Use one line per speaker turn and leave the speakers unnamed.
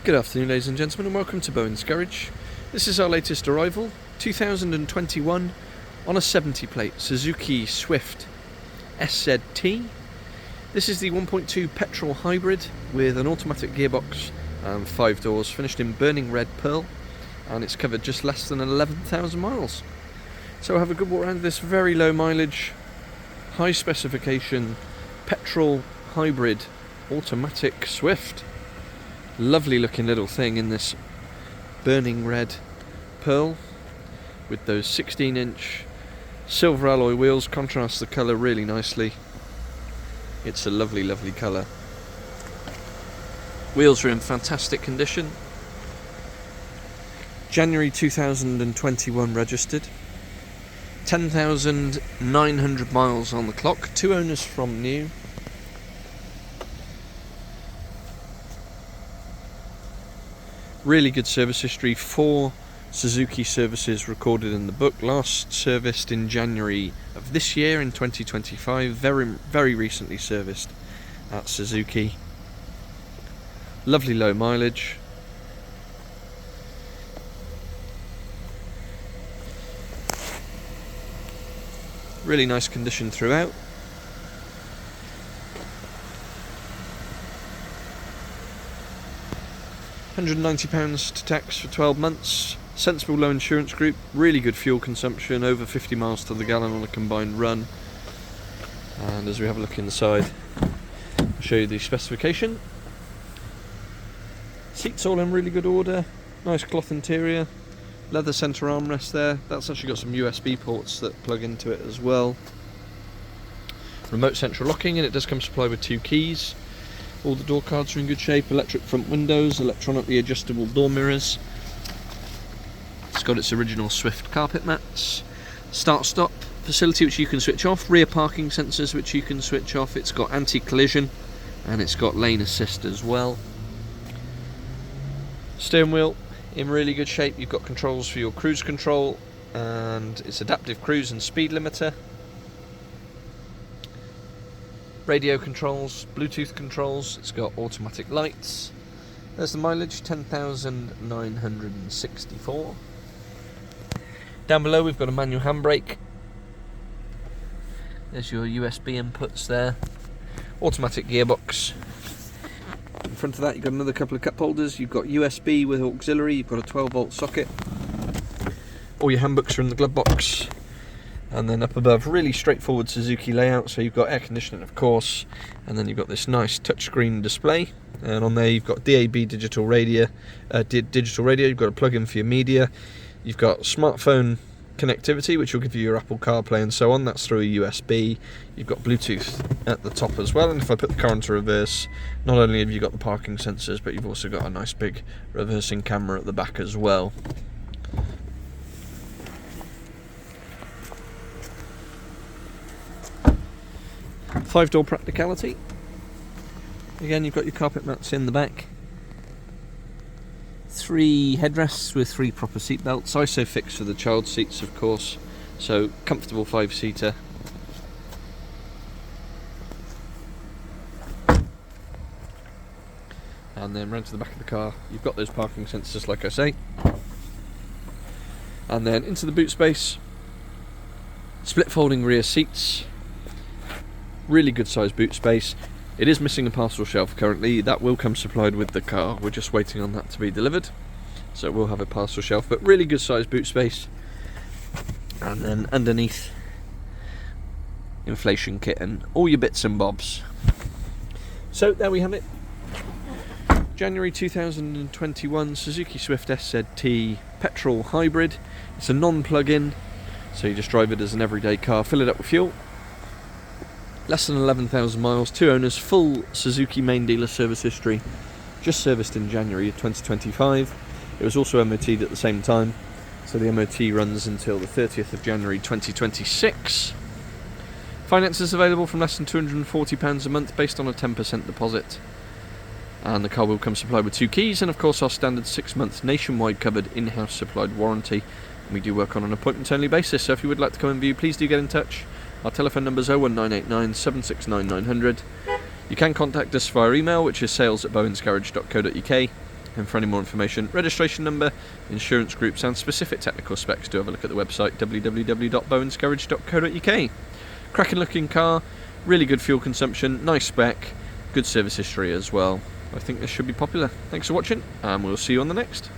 Good afternoon, ladies and gentlemen, and welcome to Bowen's Garage. This is our latest arrival, 2021, on a 70 plate Suzuki Swift SZT. This is the 1.2 petrol hybrid with an automatic gearbox and 5 doors, finished in burning red pearl, and it's covered just less than 11,000 miles. So we'll have a good walk around this very low mileage, high specification, petrol hybrid automatic Swift. Lovely looking little thing in this burning red pearl with those 16-inch silver alloy wheels, contrast the colour really nicely. It's a lovely colour. Wheels are in fantastic condition. January 2021 registered. 10,900 miles on the clock, 2 owners from new. Really good service history, 4 Suzuki services recorded in the book, last serviced in January of this year in 2025, very recently serviced at Suzuki. Lovely low mileage. Really nice condition throughout. £190 to tax for 12 months, sensible low insurance group, really good fuel consumption, over 50 miles to the gallon on a combined run. And as we have a look inside, I'll show you the specification. Seats all in really good order, nice cloth interior, leather centre armrest there, that's actually got some USB ports that plug into it as well. Remote central locking, and it does come supplied with 2 keys. All the door cards are in good shape, electric front windows, electronically adjustable door mirrors. It's got its original Swift carpet mats. Start-stop facility which you can switch off, rear parking sensors which you can switch off. It's got anti-collision and it's got lane assist as well. Steering wheel in really good shape. You've got controls for your cruise control and it's adaptive cruise and speed limiter. Radio controls, Bluetooth controls, it's got automatic lights. There's the mileage, 10,964. Down below we've got a manual handbrake. There's your USB inputs there. Automatic gearbox. In front of that you've got another couple of cup holders. You've got USB with auxiliary, you've got a 12-volt socket. All your handbooks are in the glove box. And then up above, really straightforward Suzuki layout, so you've got air conditioning of course, and then you've got this nice touchscreen display, and on there you've got DAB digital radio, you've got a plug-in for your media, you've got smartphone connectivity which will give you your Apple CarPlay and so on, that's through a USB, you've got Bluetooth at the top as well, and if I put the car into reverse, not only have you got the parking sensors, but you've also got a nice big reversing camera at the back as well. Five-door Practicality. Again, you've got your carpet mats in the back. 3 headrests with 3 proper seat belts. ISOFIX for the child seats, of course. So comfortable 5-seater. And then round to the back of the car, you've got those parking sensors, like I say. And then into the boot space. Split folding rear seats. Really good sized boot space. It is missing a parcel shelf currently. That will come supplied with the car. We're just waiting on that to be delivered. So we'll have a parcel shelf, but really good sized boot space. And then underneath, inflation kit and all your bits and bobs. So there we have it. January 2021 Suzuki Swift SZT petrol hybrid. It's a non-plug-in, so you just drive it as an everyday car, fill it up with fuel. Less than 11,000 miles, 2 owners, full Suzuki main dealer service history, just serviced in January of 2025. It was also MOT'd at the same time, so the MOT runs until the 30th of January 2026. Finance is available from less than £240 a month based on a 10% deposit. And the car will come supplied with 2 keys and of course our standard 6-month nationwide covered in-house supplied warranty. And we do work on an appointment only basis, so if you would like to come and view, please do get in touch. Our telephone number is 01989 769 900. You can contact us via email, which is sales@bowensgarage.co.uk, And for any more information, registration number, insurance groups and specific technical specs, do have a look at the website www.bowensgarage.co.uk. Cracking looking car, really good fuel consumption, nice spec, good service history as well. I think this should be popular. Thanks for watching, and we'll see you on the next.